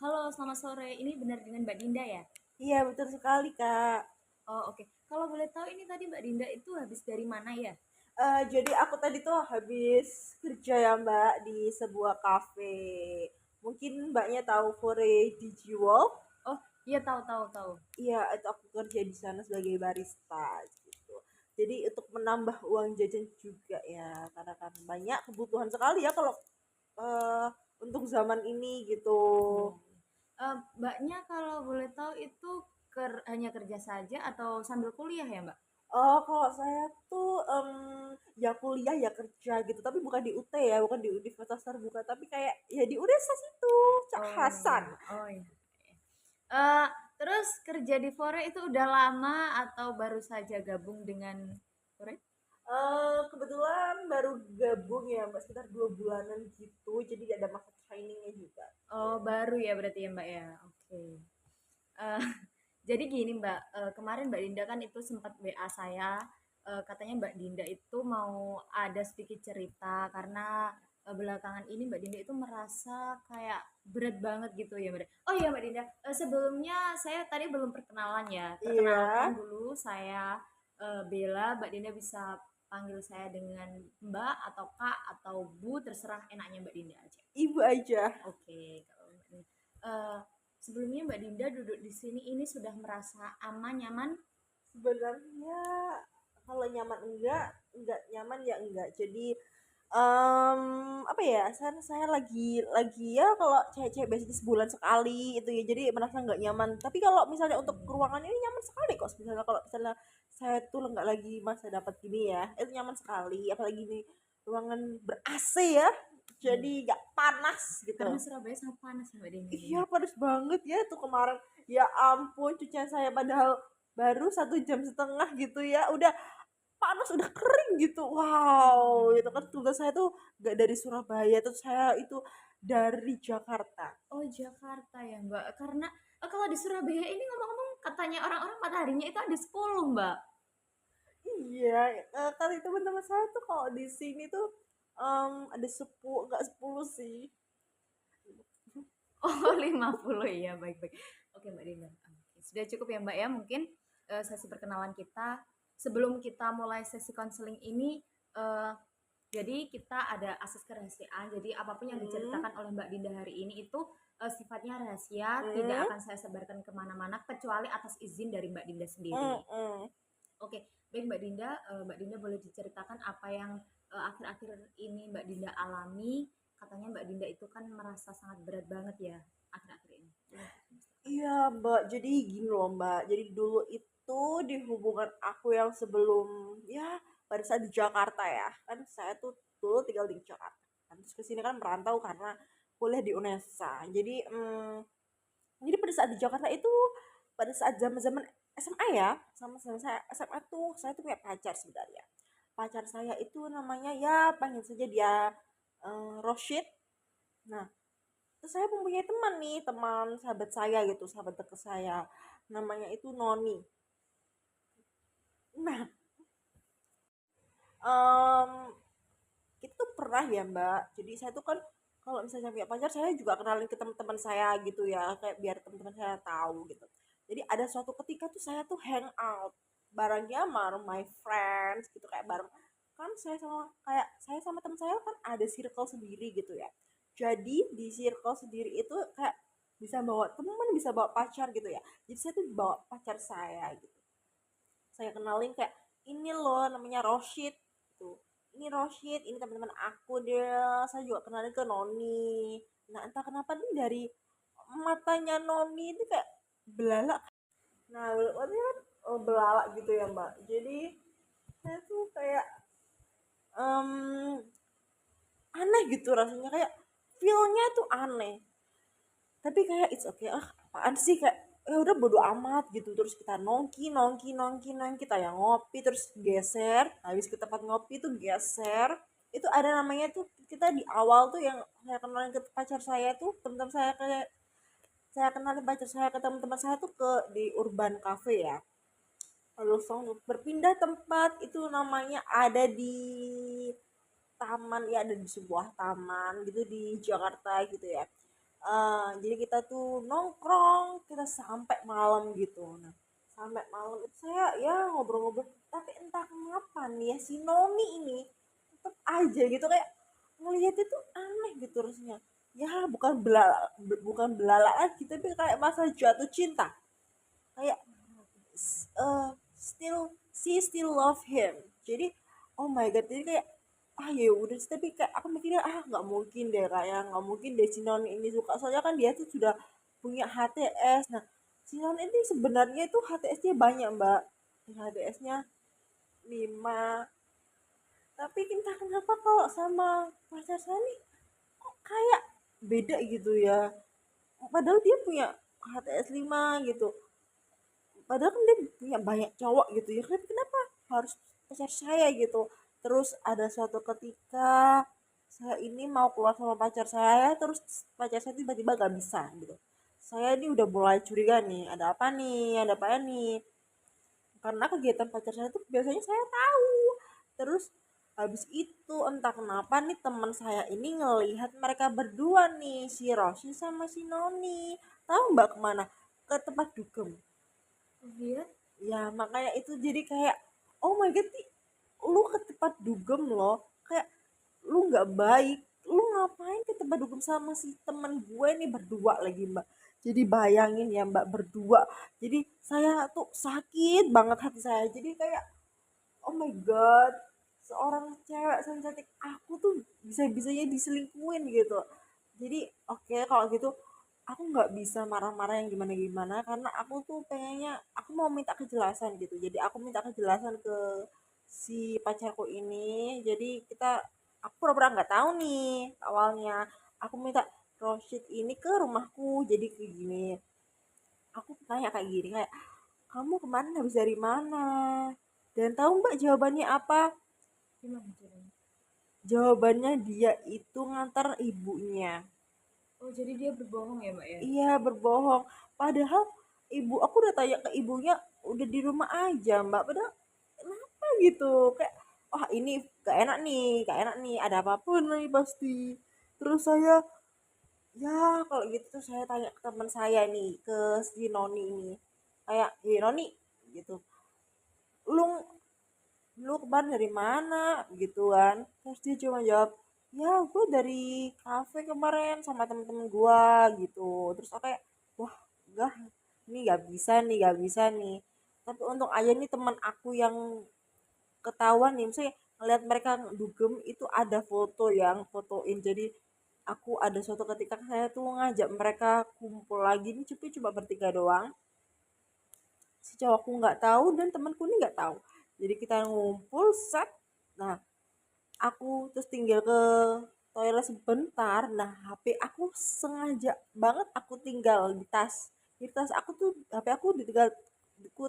Halo, selamat sore. Ini benar dengan Mbak Dinda ya? Iya, betul sekali, Kak. Oh, oke. Kalau boleh tahu ini tadi Mbak Dinda itu habis dari mana ya? Jadi aku tadi tuh habis kerja ya, Mbak, di sebuah kafe. Mungkin Mbaknya tahu Fore Digiwall? Oh, iya tahu tahu tahu. Iya, itu aku kerja di sana sebagai barista gitu. Jadi untuk menambah uang jajan juga ya, karena kan banyak kebutuhan sekali ya kalau eh, untuk zaman ini gitu. Iya. Mbaknya kalau boleh tahu itu hanya kerja saja atau sambil kuliah ya, Mbak? Oh, kalau saya tuh ya kuliah ya kerja gitu, tapi bukan di UT ya, bukan di Universitas Terbuka, tapi kayak ya di Unesa situ, Cak Oh Hasan. iya, oh iya. Eh, terus kerja di Fore itu udah lama atau baru saja gabung dengan Fore? Kebetulan baru gabung ya, Mbak, sekitar 2 bulanan gitu, jadi ada masa trainingnya juga. Oh, baru ya berarti ya, Mbak ya. Oke. Eh, jadi gini Mbak, kemarin Mbak Dinda kan itu sempat WA saya, katanya Mbak Dinda itu mau ada sedikit cerita karena belakangan ini Mbak Dinda itu merasa kayak berat banget gitu ya Mbak. Oh iya Mbak Dinda, sebelumnya saya tadi belum perkenalan ya. Perkenalkan Iya, dulu saya Bella, Mbak Dinda bisa panggil saya dengan Mbak atau Kak atau Bu, terserah enaknya Mbak Dinda aja. ibu aja. Oke, kalau Mbak Dinda. Sebelumnya Mbak Dinda duduk di sini ini sudah merasa aman, nyaman? Sebenarnya kalau nyaman enggak nyaman ya enggak. Jadi apa ya, saya lagi ya kalau cewek-cewek biasanya sebulan sekali itu ya, jadi merasa nggak nyaman. Tapi kalau misalnya untuk ruangan ini nyaman sekali kok, misalnya kalau misalnya saya tuh nggak lagi masa dapat gini ya, itu nyaman sekali. Apalagi ini ruangan ber AC ya, Iya. jadi nggak panas gitu. Karena Surabaya sangat panas ya Mbak Dinda Iya, ini. panas banget ya tuh kemarin. Ya ampun, cucian saya padahal baru 1 jam setengah gitu ya, udah panas, udah kering gitu. Wow, itu kan tugas saya tuh gak dari Surabaya, tuh saya itu dari Jakarta. Oh Jakarta ya Mbak, karena kalau di Surabaya ini ngomong-ngomong katanya orang-orang mataharinya itu ada 10 Mbak. Iya, kali teman-teman saya tuh kalau di sini tuh ada 10, enggak 10 sih. Oh 50 ya, baik-baik. Oke Mbak Dinda. Oke, sudah cukup ya Mbak ya, mungkin sesi perkenalan kita. Sebelum kita mulai sesi konseling ini, eh, jadi kita ada asas kerahasiaan. Jadi apapun yang Hmm, diceritakan oleh Mbak Dinda hari ini itu sifatnya rahasia, tidak hmm, akan saya sebarkan kemana-mana kecuali atas izin dari Mbak Dinda hmm, sendiri. hmm. Oke, baik Mbak Dinda, Mbak Dinda boleh diceritakan apa yang akhir-akhir ini Mbak Dinda alami? Katanya Mbak Dinda itu kan merasa sangat berat banget ya akhir-akhir ini. Boleh diceritakan? Iya, Mbak. Jadi gini loh, Mbak. Jadi dulu itu di hubungan aku yang sebelum ya pada saat di Jakarta ya. Kan saya tuh dulu tinggal di Jakarta. Kan terus kesini kan merantau karena kuliah di UNESA. Jadi pada saat di Jakarta itu pada saat zaman-zaman SMA ya, sama sama saya SMA tuh saya tuh punya pacar sebenarnya. Pacar saya itu namanya ya panggil saja dia Roshid. Nah, terus saya mempunyai teman nih, teman sahabat saya gitu, sahabat dekat saya. Namanya itu Noni. Nah, em, kita tuh pernah ya Mbak. Jadi saya tuh kan kalau misalnya punya pacar, saya juga kenalin ke teman-teman saya gitu ya, kayak biar teman-teman saya tahu gitu. Jadi ada suatu ketika tuh saya tuh hang out barengnya bareng my friends gitu, kayak bareng kan saya sama teman saya kan ada circle sendiri gitu ya. Jadi di circle sendiri itu kayak bisa bawa teman, bisa bawa pacar gitu ya. Jadi saya tuh bawa pacar saya gitu. Saya kenalin kayak ini loh namanya Roshid gitu, ini Roshid, ini teman-teman aku deh, saya juga kenalin ke Noni. Nah entah kenapa nih dari matanya Noni itu kayak belalak. Nah waktu kan belalak gitu ya Mbak, jadi saya tuh kayak em, aneh gitu rasanya, kayak feelnya tuh aneh, tapi kayak it's okay, apaan sih, kayak ya udah bodo amat gitu. Terus kita nongki nongki nongki nongki, kita yang ngopi terus geser, habis ke tempat ngopi tuh geser. Itu ada namanya tuh, kita di awal tuh yang saya kenalin ke pacar saya tuh, teman-teman saya kayak saya kenalin pacar saya ke teman-teman saya tuh ke di Urban Cafe ya. Lalu langsung berpindah tempat, itu namanya ada di taman ya, ada di sebuah taman gitu di Jakarta gitu ya. Jadi kita tuh nongkrong kita sampai malam gitu. Nah sampai malam itu saya ya ngobrol-ngobrol, tapi entah kenapa nih ya si Noni ini tetap aja gitu kayak ngelihat itu aneh gitu rasanya. Ya bukan belalak lagi, tapi kayak masa jatuh cinta, kayak still she still love him. Jadi oh my god, jadi kayak ya udah sih, tapi kayak aku mikirnya nggak mungkin deh, kayak nggak mungkin deh si Non ini suka, soalnya kan dia tuh sudah punya HTS. Nah si Non ini sebenarnya itu HTS-nya banyak mbak, HTS-nya 5, tapi entah kenapa kalau sama pacar saya nih kok kayak beda gitu ya, padahal dia punya HTS 5 gitu, padahal kan dia punya banyak cowok gitu ya, kenapa harus pacar saya gitu. Terus ada suatu ketika saya ini mau keluar sama pacar saya, terus pacar saya tiba-tiba gak bisa gitu, saya ini udah mulai curiga nih, ada apa nih, karena kegiatan pacar saya tuh biasanya saya tahu. Terus habis itu entah kenapa nih teman saya ini ngelihat mereka berdua nih, si Rosi sama si Noni, tahu mbak kemana? Ke tempat dugem. Oh iya? Ya makanya itu jadi kayak oh my god nih, lu ke tempat dugem loh, kayak lu nggak baik, lu ngapain ke tempat dugem sama si temen gue nih berdua lagi mbak. Jadi bayangin ya mbak, berdua, jadi saya tuh sakit banget hati saya, jadi kayak oh my god, seorang cewek cantik aku tuh bisa-bisanya diselingkuhin gitu. Jadi oke, kalau gitu aku nggak bisa marah-marah yang gimana-gimana, karena aku tuh pengennya aku mau minta kejelasan gitu. Jadi aku minta kejelasan ke si pacarku ini. Jadi aku pura-pura nggak tahu nih awalnya. Aku minta Roshid ini ke rumahku. Jadi kayak gini, aku tanya kayak gini, kayak kamu kemarin habis dari mana? Dan tahu mbak jawabannya apa? Gimana caranya? Jawabannya dia itu ngantar ibunya. Oh, jadi dia berbohong ya, Mbak, ya? Iya berbohong. Padahal aku udah tanya ke ibunya udah di rumah aja mbak. Padahal kenapa gitu? Kayak wah ini gak enak nih, ada apapun nih pasti. Terus saya ya kalau gitu tuh saya tanya ke teman saya nih, ke si Noni ini. Kayak, Noni gitu. Lu lu kemarin dari mana gitu kan. Terus dia cuma jawab, ya gue dari kafe kemarin sama temen-temen gue gitu. Terus aku kayak wah enggak, ini gak bisa nih. Tapi untung aja nih teman aku yang ketahuan nih, misalnya ngeliat mereka dugem itu ada foto yang fotoin. Jadi aku ada suatu ketika saya tuh ngajak mereka kumpul lagi nih, cuma bertiga doang, si cowokku nggak tahu dan temanku ini nggak tahu. Jadi kita ngumpul set. Nah aku terus tinggal ke toilet sebentar. Nah HP aku sengaja banget aku tinggal di tas, aku tuh HP aku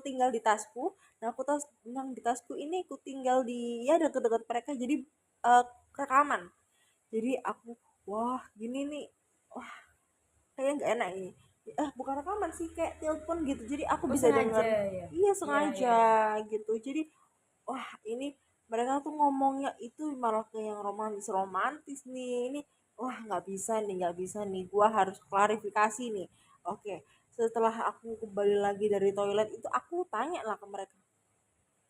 tinggal di tasku. Nah aku tas yang di tasku ini aku tinggal di ya deket-deket mereka, jadi eh, rekaman. Jadi aku wah gini nih, wah kayaknya nggak enak ini. Bukan rekaman sih, kayak telepon gitu, jadi aku Oh, bisa denger. sengaja ya? Iya Iya, iya, sengaja iya. gitu. Jadi wah ini mereka tuh ngomongnya itu malah ke yang romantis romantis nih. Ini wah nggak bisa nih, gua harus klarifikasi nih. Oke, setelah aku kembali lagi dari toilet itu aku tanya lah ke mereka,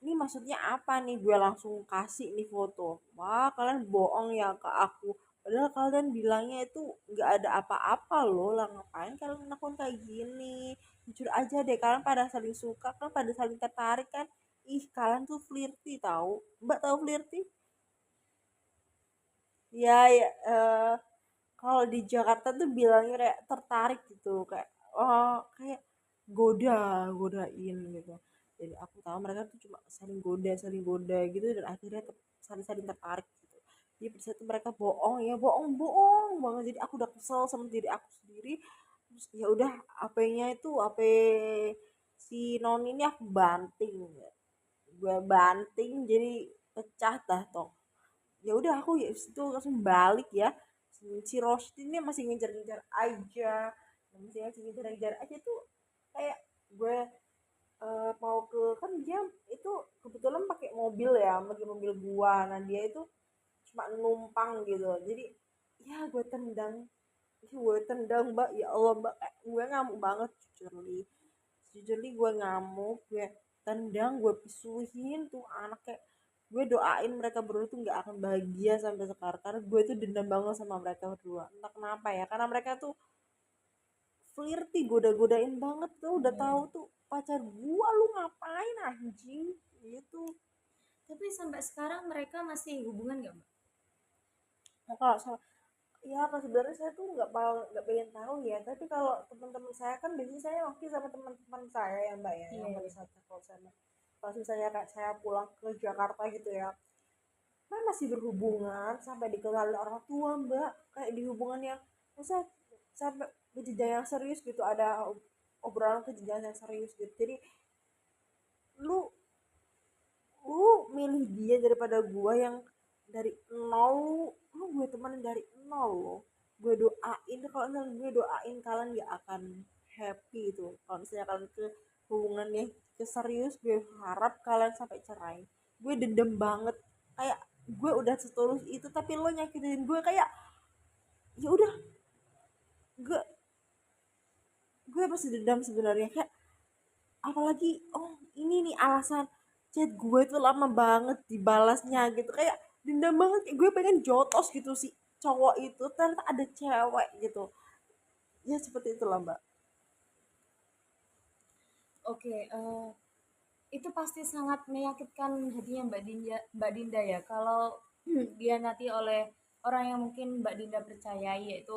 ini maksudnya apa nih? Gue langsung kasih nih foto. Wah kalian bohong ya ke aku, padahal kalian bilangnya itu nggak ada apa-apa loh, lah ngapain kalian ngelakuin kayak gini. Jujur aja deh, kalian pada saling suka kan, pada saling tertarik kan. Ih kalian tuh flirty tahu, mbak tahu flirty ya, ya kalau di Jakarta tuh bilangnya kayak tertarik gitu, kayak oh kayak godain gitu. Jadi aku tahu mereka tuh cuma saling goda gitu, dan akhirnya saling tertarik gitu. Jadi pada saat itu mereka bohong ya, bohong banget. Jadi aku udah kesel sama diri aku sendiri. Terus ya udah, HP-nya itu HP si Noni ini aku banting, gue banting jadi pecah dah toh. Ya udah aku ya itu langsung balik ya. Si Rosti ini masih ngejar-ngejar aja, masih ngejar-ngejar aja tuh, kayak gue mau ke, kan dia itu kebetulan pakai mobil ya, pakai mobil gua. Nah dia itu cuma numpang gitu, jadi ya gue tendang gue tendang mbak, ya Allah mbak, gue ngamuk banget jujurly gue ngamuk, gue tendang, gue pisuhin tuh anak, kayak gue doain mereka berdua tuh nggak akan bahagia sampai sekarang karena gue tuh dendam banget sama mereka berdua, entah kenapa ya, karena mereka tuh flirty, goda-godain banget tuh, udah tahu Hmm. tuh pacar gua, lu ngapain anjing gitu. Tapi sampai sekarang mereka masih hubungan nggak, Mbak? Nah, kalau sama, ya apa sebenarnya saya tuh nggak pengen tahu ya, tapi kalau teman-teman saya kan biasanya saya waktu sama teman-teman saya ya mbak ya, Iya, yang pada iya. saat kalau saya pas misalnya kayak saya pulang ke Jakarta gitu ya, kan masih berhubungan sampai dikenal orang tua mbak, kayak di hubungan yang masa sampai ke jenjang yang serius gitu, ada obrolan ke jenjang yang serius gitu. Jadi lu lu milih dia daripada gua yang dari nol, lu gue temenin dari nol loh, gue doain kalau misalnya gue doain kalian gak akan happy itu kalau misalnya kalian ke hubungan yang ke serius, gue harap kalian sampai cerai. Gue dendam banget, kayak gue udah setulus itu tapi lo nyakitin gue, kayak ya udah, gue gue masih dendam sebenarnya, kayak apalagi oh ini nih alasan chat gue tuh lama banget dibalasnya gitu, kayak dendam banget, kayak gue pengen jotos gitu sih cowok itu, ternyata ada cewek gitu ya, seperti itulah mbak. Oke, itu pasti sangat menyakitkan hatinya Mbak Dinda ya, kalau dihianati oleh orang yang mungkin Mbak Dinda percayai, yaitu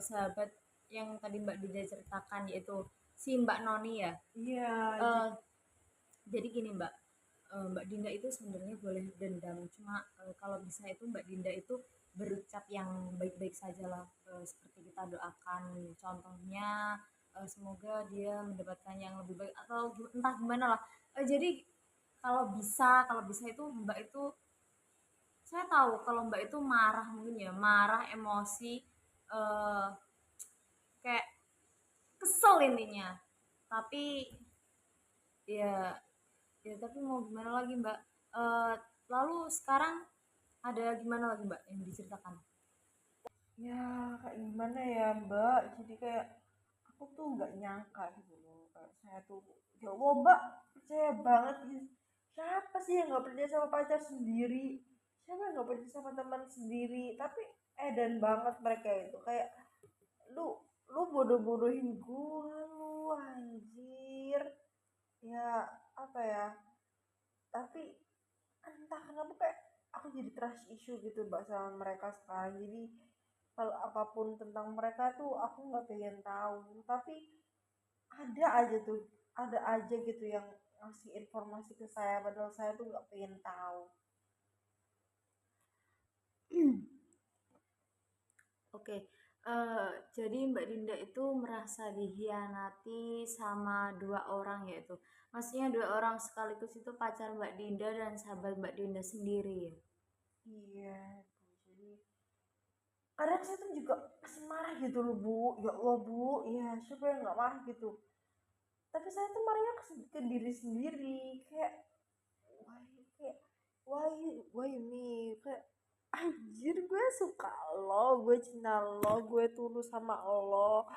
sahabat yang tadi Mbak Dinda ceritakan, yaitu si Mbak Noni ya. Iya, Eh, jadi gini Mbak, Mbak Dinda itu sebenarnya boleh dendam, cuma kalau bisa itu Mbak Dinda itu berucap yang baik-baik saja lah, seperti kita doakan, contohnya semoga dia mendapatkan yang lebih baik atau entah gimana lah. Jadi kalau bisa itu Mbak itu, saya tahu kalau Mbak itu marah, mungkin ya marah, emosi, eh, kayak kesel intinya, tapi ya, ya tapi mau gimana lagi Mbak. Eh, Lalu sekarang ada gimana lagi Mbak yang diceritakan? ya kayak gimana ya mbak, jadi kayak aku tuh nggak nyangka gitu loh, kayak saya tuh ya Allah mbak, percaya banget gitu. Siapa sih yang nggak percaya sama pacar sendiri, siapa yang nggak percaya sama teman sendiri, tapi edan banget mereka itu, kayak lu lu bodoh-bodohin gua lu anjir, ya apa ya, tapi entah kenapa kayak aku jadi trust issue gitu mbak sama mereka sekarang, jadi kalau apapun tentang mereka tuh aku nggak pengen tahu, tapi ada aja gitu yang ngasih informasi ke saya padahal saya tuh nggak pengen tahu. Oke, jadi Mbak Dinda itu merasa dihianati sama dua orang, yaitu maksudnya dua orang sekaligus, itu pacar Mbak Dinda dan sahabat Mbak Dinda sendiri ya. Iya Bu. Jadi kadang saya tuh juga masih marah gitu loh bu, ya Allah bu, ya siapa yang nggak marah gitu, tapi saya tuh marahnya ke diri sendiri, kayak why, kayak why why me, kayak anjir gue suka lo, gue cinta lo, gue tulus sama lo,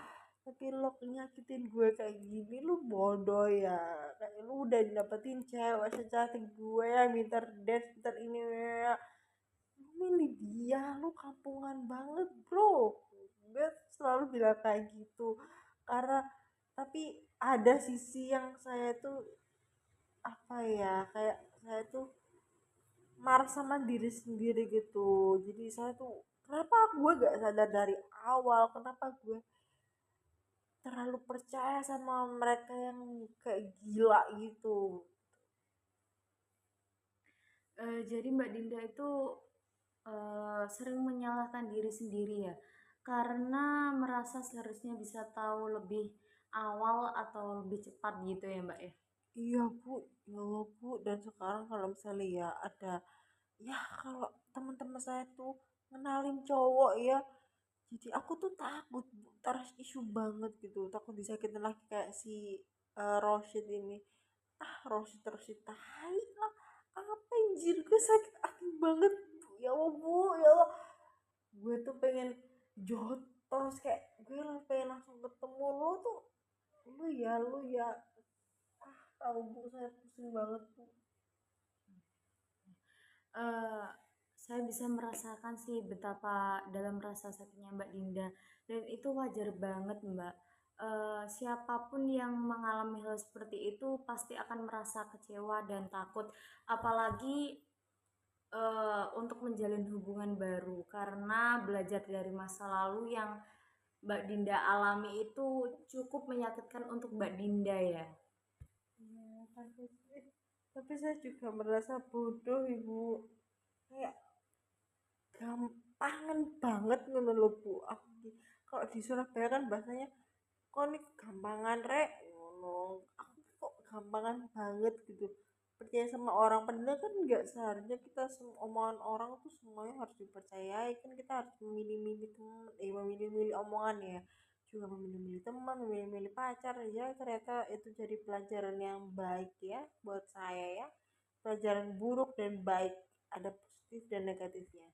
tapi lo nyakitin gue kayak gini, lu bodoh ya, kayak lu udah dapetin cewek secantik gue yang minta dance minta ini ya, lu milih dia, lu kampungan banget bro, gue selalu bilang kayak gitu, karena tapi ada sisi yang saya tuh apa ya, kayak saya tuh marah sama diri sendiri gitu, jadi saya tuh kenapa gue gak sadar dari awal, kenapa gue terlalu percaya sama mereka yang kayak gila gitu. Jadi Mbak Dinda itu sering menyalahkan diri sendiri ya, karena merasa seharusnya bisa tahu lebih awal atau lebih cepat gitu ya Mbak ya. Iya bu, ya Allah bu, dan sekarang kalau misalnya ya ada, ya kalau teman-teman saya tuh ngenalin cowok ya, jadi aku tuh takut bu, trust issue banget gitu, takut disakitin lagi kayak si Roshid ini, ah Roshid Roshid tai lah, apa anjir, gue sakit hati banget bu, ya Allah bu, ya Allah, gue tuh pengen jotos, kayak sekarang pengen langsung ketemu lo tuh, lu ya, tahu bu saya pusing banget bu. Eee, saya bisa merasakan sih betapa dalam rasa sakitnya Mbak Dinda, dan itu wajar banget, Mbak. Siapa yang mengalami hal seperti itu pasti akan merasa kecewa dan takut, apalagi, untuk menjalin hubungan baru, karena belajar dari masa lalu yang Mbak Dinda alami itu cukup menyakitkan untuk Mbak Dinda ya. Ya, tapi saya juga merasa bodoh ibu, kayak gampangan banget ngono lho bu aku kalau di Surabaya kan bahasanya kok nih gampangan rek ngono, aku kok gampangan banget gitu percaya sama orang padahal kan nggak seharusnya kita omongan orang tuh semuanya harus dipercayai, kan kita harus memilih-milih teman, memilih-milih omongan ya, juga memilih-milih teman, memilih-milih pacar ya, ternyata itu jadi pelajaran yang baik ya buat saya ya, pelajaran buruk dan baik, ada positif dan negatifnya.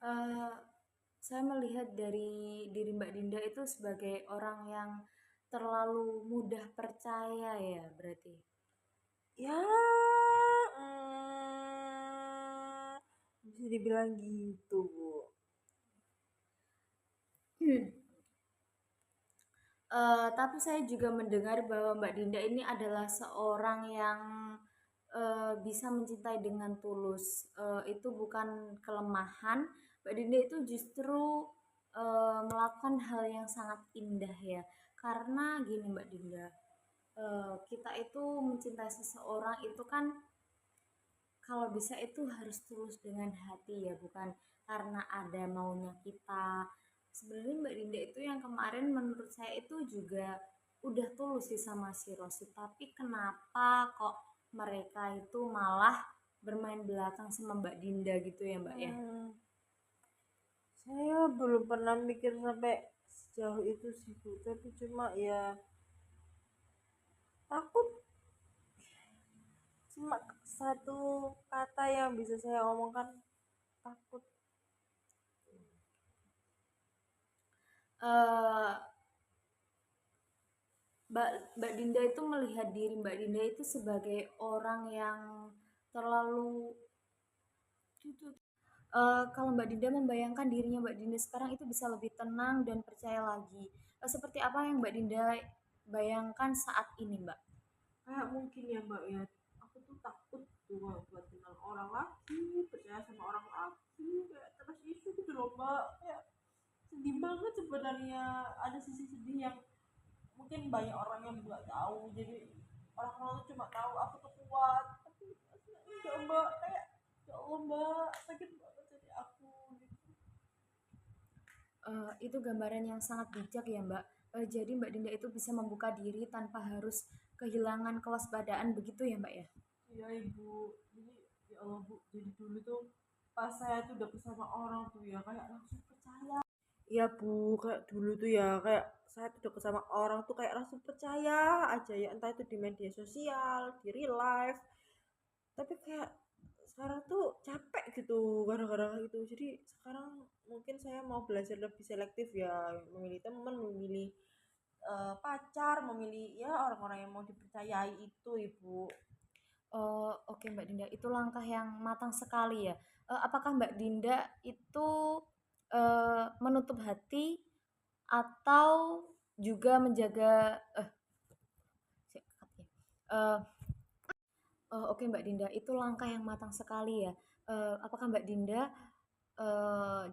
Eee, saya melihat dari diri Mbak Dinda itu sebagai orang yang terlalu mudah percaya ya berarti? Ya, bisa dibilang gitu, Bu. Tapi saya juga mendengar bahwa Mbak Dinda ini adalah seorang yang, bisa mencintai dengan tulus, itu bukan kelemahan, Mbak Dinda itu justru, melakukan hal yang sangat indah ya. Karena gini Mbak Dinda, kita itu mencintai seseorang itu kan kalau bisa itu harus tulus dengan hati ya, bukan karena ada maunya kita. Sebenarnya Mbak Dinda itu yang kemarin menurut saya itu juga udah tulus sih sama si Rosi, tapi kenapa kok mereka itu malah bermain belakang sama Mbak Dinda gitu ya Mbak ya? Hmm, saya belum pernah mikir sampai sejauh itu sih, Bu. Tapi cuma ya takut, cuma satu kata yang bisa saya omongkan, takut. Eh, Mbak Dinda itu melihat diri Mbak Dinda itu sebagai orang yang terlalu. Kalau Mbak Dinda membayangkan dirinya Mbak Dinda sekarang itu bisa lebih tenang dan percaya lagi. Seperti apa yang Mbak Dinda bayangkan saat ini, Mbak? Kayak mungkin ya Mbak ya, aku tuh takut tuh buat kenal orang lagi, percaya sama orang lagi, kayak terus isu gitu loh Mbak. Kayak sedih banget sebenarnya, ada sisi sedih yang mungkin banyak orang yang nggak tahu, jadi orang-orang tuh cuma tahu aku tuh kuat tapi aslinya enggak Mbak, kayak ya Allah Mbak sakit banget jadi aku gitu. Itu gambaran yang sangat bijak ya, Mbak. Jadi Mbak Dinda itu bisa membuka diri tanpa harus kehilangan kewaspadaan begitu ya, Mbak ya? Iya ibu, jadi ya Allah bu, jadi dulu tuh pas saya tuh udah bersama orang tuh ya kayak langsung percaya. Iya bu, kayak dulu tuh ya kayak saya tuh deket sama orang tuh kayak langsung percaya aja ya, entah itu di media sosial, di real life, tapi kayak sekarang tuh capek gitu gara-gara itu, jadi sekarang mungkin saya mau belajar lebih selektif ya, memilih teman, memilih pacar, memilih ya orang-orang yang mau dipercayai itu ibu. Oh, oke Mbak Dinda, itu langkah yang matang sekali ya. Apakah Mbak Dinda itu menutup hati atau juga menjaga eh, oh, oke Mbak Dinda, itu langkah yang matang sekali ya. Apakah Mbak Dinda,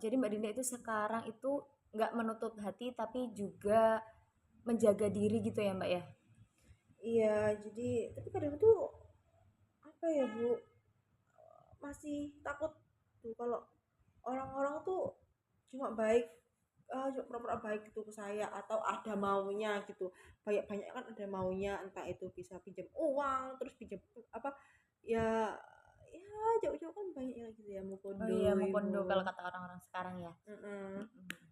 jadi Mbak Dinda itu sekarang itu nggak menutup hati tapi juga menjaga diri gitu ya Mbak ya? Iya, jadi tapi kadang tuh apa ya bu, masih takut tuh kalau orang-orang tuh cuma baik, cuma pura-pura baik gitu ke saya atau ada maunya gitu, banyak banyak kan ada maunya, entah itu bisa pinjam uang terus pinjam apa ya, ya jauh-jauh kan banyak yang gitu ya Oh mukondo iya, ibu. Mukondo kalau kata orang-orang sekarang ya. Mm-mm. Mm-mm.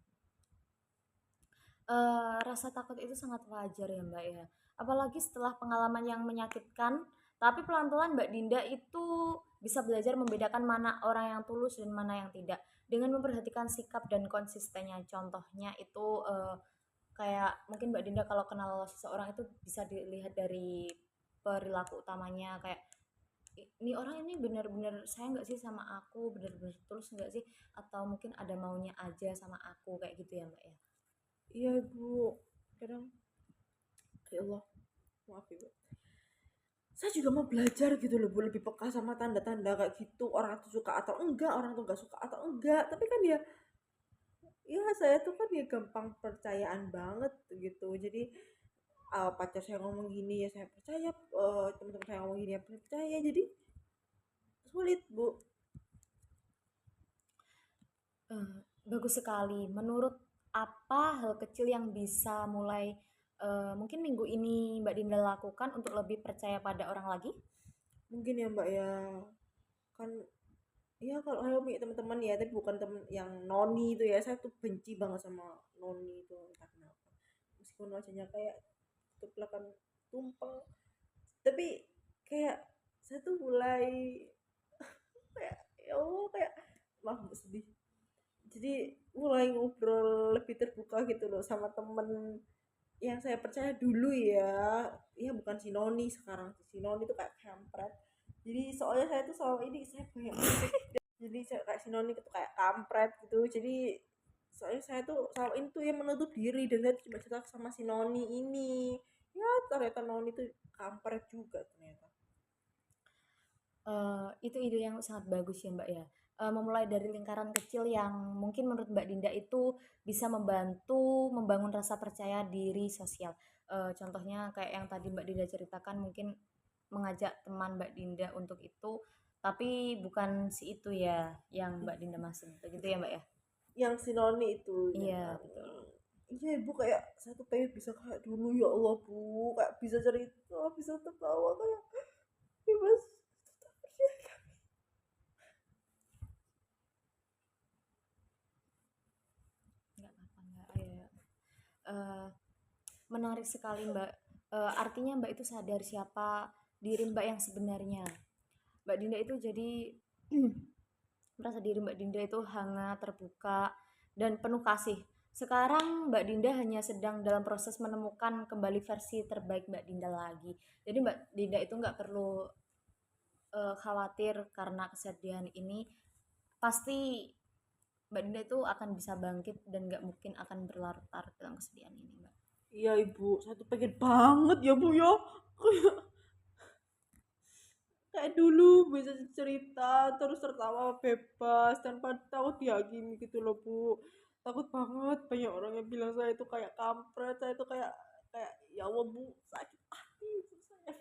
Rasa takut itu sangat wajar ya Mbak ya. Apalagi setelah pengalaman yang menyakitkan, tapi pelan-pelan Mbak Dinda itu bisa belajar membedakan mana orang yang tulus dan mana yang tidak dengan memperhatikan sikap dan konsistennya. Contohnya itu kayak mungkin Mbak Dinda kalau kenal seseorang itu bisa dilihat dari perilaku utamanya, kayak ini orang ini benar-benar saya nggak sih sama aku, benar-benar tulus nggak sih, atau mungkin ada maunya aja sama aku, kayak gitu ya Mbak ya. Iya ibu, kadang ya Allah, maaf ibu, saya juga mau belajar gitu loh Bu, lebih peka sama tanda-tanda kayak gitu, orang tuh suka atau enggak, orang tuh nggak suka atau enggak. Tapi kan ya saya tuh kan ya gampang percayaan banget gitu. Jadi pacar saya ngomong gini ya saya percaya, teman-teman saya ngomong gini ya percaya, jadi sulit Bu. Bagus sekali. Menurut apa hal kecil yang bisa mulai mungkin minggu ini Mbak Dinda lakukan untuk lebih percaya pada orang lagi? Mungkin ya Mbak ya, kan ya kalau saya punya teman-teman ya, tapi bukan temen yang noni itu ya, saya tuh benci banget sama noni itu entah kenapa. Meskipun wajahnya kayak keplakan tumpeng, tapi kayak saya tuh mulai kayak ya Allah, kayak maaf Bu, sedih. Jadi mulai ngobrol lebih terbuka gitu loh sama temen yang saya percaya dulu ya bukan si Noni sekarang. Si Noni tuh kayak kampret. Jadi soalnya saya tuh selalu ini saya banyak kritik. Jadi kayak si Noni tuh kayak kampret gitu. Jadi soalnya saya tuh selalu ini tuh yang menutup diri, dan saya tuh cuma cerita sama si Noni ini. Ya ternyata Noni tuh kampret juga ternyata. Itu ide yang sangat bagus ya Mbak ya. Memulai dari lingkaran kecil yang mungkin menurut Mbak Dinda itu bisa membantu membangun rasa percaya diri sosial. Contohnya kayak yang tadi Mbak Dinda ceritakan, mungkin mengajak teman Mbak Dinda untuk itu, tapi bukan si itu ya yang Mbak Dinda maksud, begitu ya Mbak ya? Yang si Noni itu ya Iya kan. betul. Iya ibu, kayak saya tuh pengen bisa kayak dulu ya Allah Bu, kayak bisa cerita, bisa tertawa kayak bebas. Nggak apa-apa Mbak. Ya. Eh, Menarik sekali Mbak. Artinya Mbak itu sadar siapa diri Mbak yang sebenarnya. Mbak Dinda itu jadi merasa diri Mbak Dinda itu hangat, terbuka, dan penuh kasih. Sekarang Mbak Dinda hanya sedang dalam proses menemukan kembali versi terbaik Mbak Dinda lagi. Jadi Mbak Dinda itu nggak perlu khawatir karena kesedihan ini. Pasti Mbak Dinda itu akan bisa bangkit dan nggak mungkin akan berlarut-larut dalam kesedihan ini, Mbak. Iya ibu, saya tuh pengen banget ya Bu ya, kayak dulu bisa cerita terus tertawa bebas tanpa takut dihakimi gitu loh Bu. Takut banget banyak orang yang bilang saya itu kayak kampret, saya itu kayak kayak ya Allah Bu, sakit hati itu saya.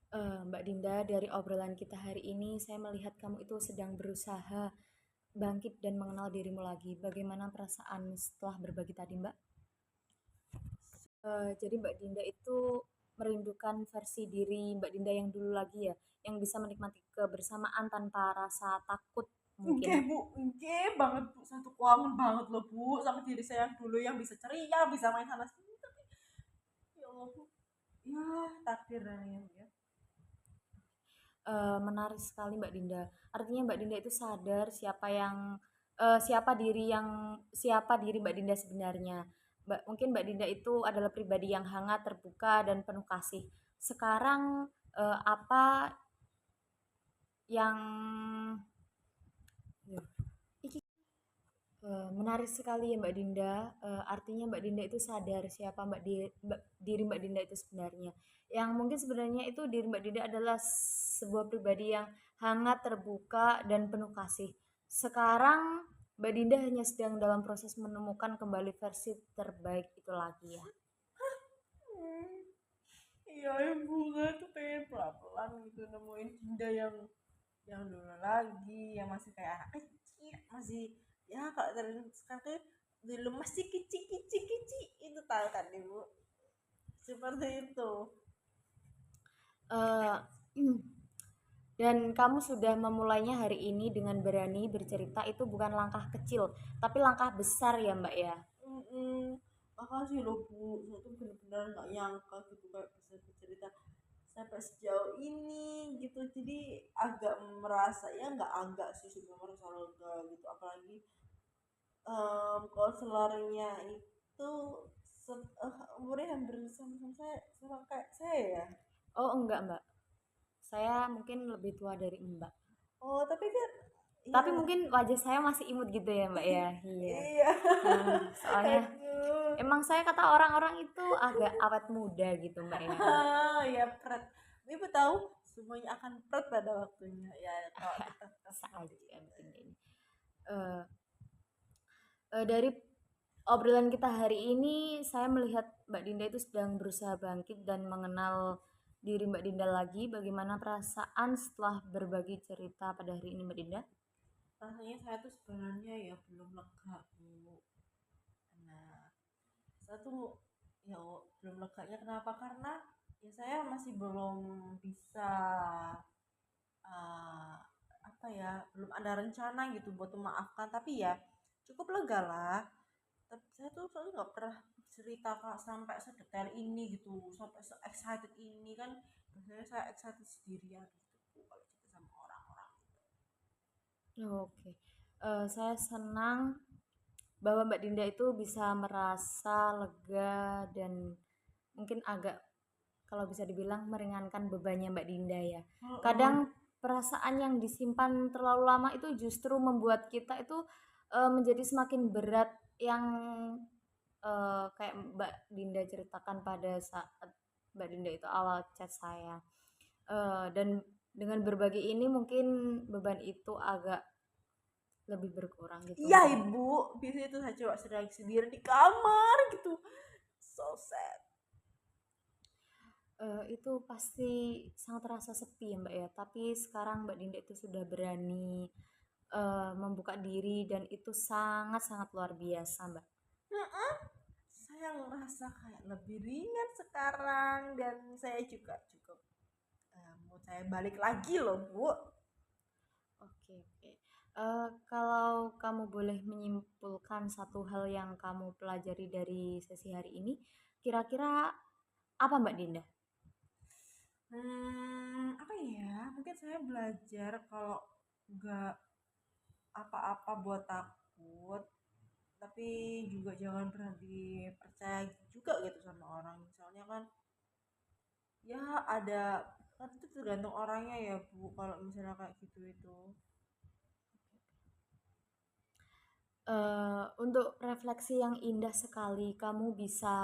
Eh, Mbak Dinda, dari obrolan kita hari ini, saya melihat kamu itu sedang berusaha bangkit dan mengenal dirimu lagi. Bagaimana perasaan setelah berbagi tadi, Mbak? Jadi Mbak Dinda itu merindukan versi diri Mbak Dinda yang dulu lagi ya, yang bisa menikmati kebersamaan tanpa rasa takut mungkin. Enggak Bu, enggak banget Bu, saya tuh kangen banget loh Bu sama diri saya yang dulu yang bisa ceria, bisa main sana sini. Tapi ya Allah Bu, ya takdir namanya Bu ya. Menarik sekali Mbak Dinda. Artinya Mbak Dinda itu sadar siapa diri Mbak Dinda sebenarnya. Mungkin Mbak Dinda itu adalah pribadi yang hangat, terbuka dan penuh kasih. Sekarang apa yang menarik sekali ya Mbak Dinda. Artinya Mbak Dinda itu sadar siapa diri Mbak Dinda itu sebenarnya. Yang mungkin sebenarnya itu diri Mbak Dinda adalah sebuah pribadi yang hangat, terbuka, dan penuh kasih. Sekarang Mbak Dinda hanya sedang dalam proses menemukan kembali versi terbaik itu lagi ya. Hmm, iya ibu, saya tuh pengen pelan-pelan gitu nemuin Dinda yang dulu lagi, yang masih kayak anak kecil, masih ya kalau dari sekarang tuh dulu masih kicik itu, tahu kan ibu, seperti itu. Eh, dan kamu sudah memulainya hari ini dengan berani bercerita, itu bukan langkah kecil, tapi langkah besar ya Mbak ya. Mm-mm. makasih loh Bu, saya tuh bener-bener nggak nyangka gitu kayak bisa bercerita sampai sejauh ini gitu, jadi agak merasa ya nggak agak sih sudah merasa lega gitu, apalagi konselornya itu umurnya hampir sama-sama saya, sama kayak saya ya. Oh enggak Mbak, saya mungkin lebih tua dari Mbak. Oh tapi kan Tapi ya. mungkin wajah saya masih imut gitu ya Mbak ya. Iya. Iya. Soalnya Aduh. emang saya kata orang-orang itu agak awet muda gitu Mbak ya. Ya pret, ibu tahu semuanya akan pret pada waktunya ya kalau kita Bisa seperti aja itu. bercanda ini. Eh, dari obrolan kita hari ini, saya melihat Mbak Dinda itu sedang berusaha bangkit dan mengenal diri Mbak Dinda lagi. Bagaimana perasaan setelah berbagi cerita pada hari ini Mbak Dinda? Rasanya saya tuh sebenarnya ya belum lega bu. Nah, saya tuh ya belum leganya kenapa, karena ya saya masih belum bisa eh, apa ya, belum ada rencana gitu buat memaafkan, tapi ya cukup lega lah. Tapi saya tuh soalnya nggak pernah cerita kak sampai sedetail ini gitu, sampai se excited ini kan. Biasanya saya excited sendirian gitu kalau cerita sama orang-orang. Oke. Saya senang bahwa Mbak Dinda itu bisa merasa lega dan mungkin agak kalau bisa dibilang meringankan bebannya Mbak Dinda ya. Kadang Heeh. perasaan yang disimpan terlalu lama itu justru membuat kita itu menjadi semakin berat yang kayak Mbak Dinda ceritakan pada saat Mbak Dinda itu awal chat saya. Dan dengan berbagi ini mungkin beban itu agak lebih berkurang gitu Iya mungkin. ibu, biasanya tuh saya coba sedang sendiri di kamar gitu, so sad. Itu pasti sangat terasa sepi ya Mbak ya. Tapi sekarang Mbak Dinda itu sudah berani membuka diri dan itu sangat-sangat luar biasa Mbak. Heeh. Saya ngerasa kayak lebih ringan sekarang dan saya juga cukup mau saya balik lagi loh bu. Oke oke. Kalau kamu boleh menyimpulkan satu hal yang kamu pelajari dari sesi hari ini, kira-kira apa Mbak Dinda? Apa ya? Mungkin saya belajar kalau nggak apa-apa buat takut, tapi juga jangan pernah dipercaya juga gitu sama orang. Misalnya kan, ya ada, kan itu tergantung orangnya ya Bu. Kalau misalnya kayak gitu itu. Untuk refleksi yang indah sekali, kamu bisa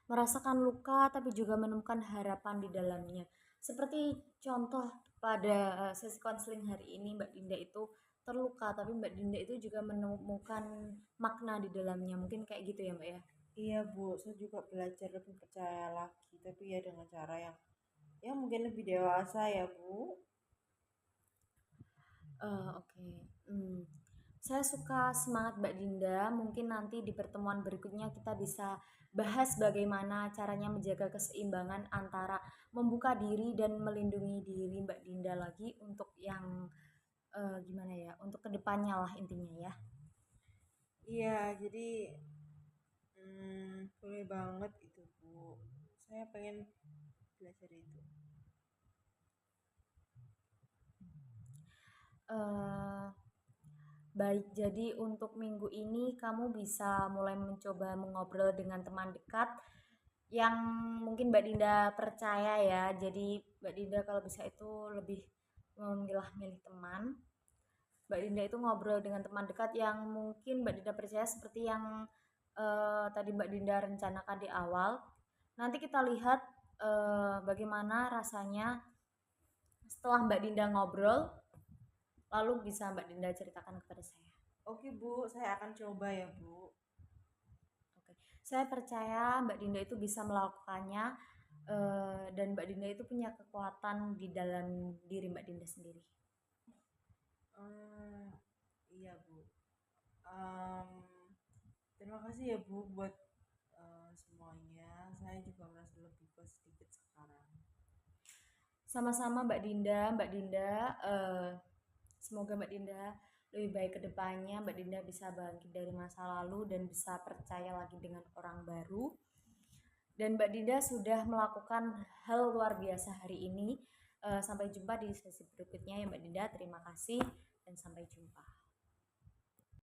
merasakan luka tapi juga menemukan harapan di dalamnya. Seperti contoh pada sesi konseling hari ini, Mbak Dinda itu terluka, tapi Mbak Dinda itu juga menemukan makna di dalamnya. Mungkin kayak gitu ya, Mbak ya. Iya Bu, saya juga belajar lebih percaya lagi, tapi ya dengan cara yang ya mungkin lebih dewasa ya Bu. Oke. Hmm. Saya suka semangat Mbak Dinda. Mungkin nanti di pertemuan berikutnya kita bisa bahas bagaimana caranya menjaga keseimbangan antara membuka diri dan melindungi diri Mbak Dinda lagi untuk yang gimana ya, untuk kedepannya lah intinya ya. Iya, jadi boleh banget itu Bu. Saya pengen belajar itu. Eh, Baik, jadi untuk minggu ini kamu bisa mulai mencoba mengobrol dengan teman dekat yang mungkin Mbak Dinda percaya ya. Jadi Mbak Dinda kalau bisa itu lebih memilah-milih teman. Mbak Dinda itu ngobrol dengan teman dekat yang mungkin Mbak Dinda percaya seperti yang tadi Mbak Dinda rencanakan di awal. Nanti kita lihat bagaimana rasanya setelah Mbak Dinda ngobrol, lalu bisa Mbak Dinda ceritakan kepada saya. Oke Bu, saya akan coba ya Bu. Oke, saya percaya Mbak Dinda itu bisa melakukannya dan Mbak Dinda itu punya kekuatan di dalam diri Mbak Dinda sendiri. Hmm, iya Bu. Em, Terima kasih ya Bu buat semuanya. Saya juga merasa lebih ke sedikit sekarang. Sama-sama Mbak Dinda, Mbak Dinda. Semoga Mbak Dinda lebih baik ke depannya, Mbak Dinda bisa bangkit dari masa lalu dan bisa percaya lagi dengan orang baru. Dan Mbak Dinda sudah melakukan hal luar biasa hari ini. Sampai jumpa di sesi berikutnya ya Mbak Dinda. Terima kasih dan sampai jumpa.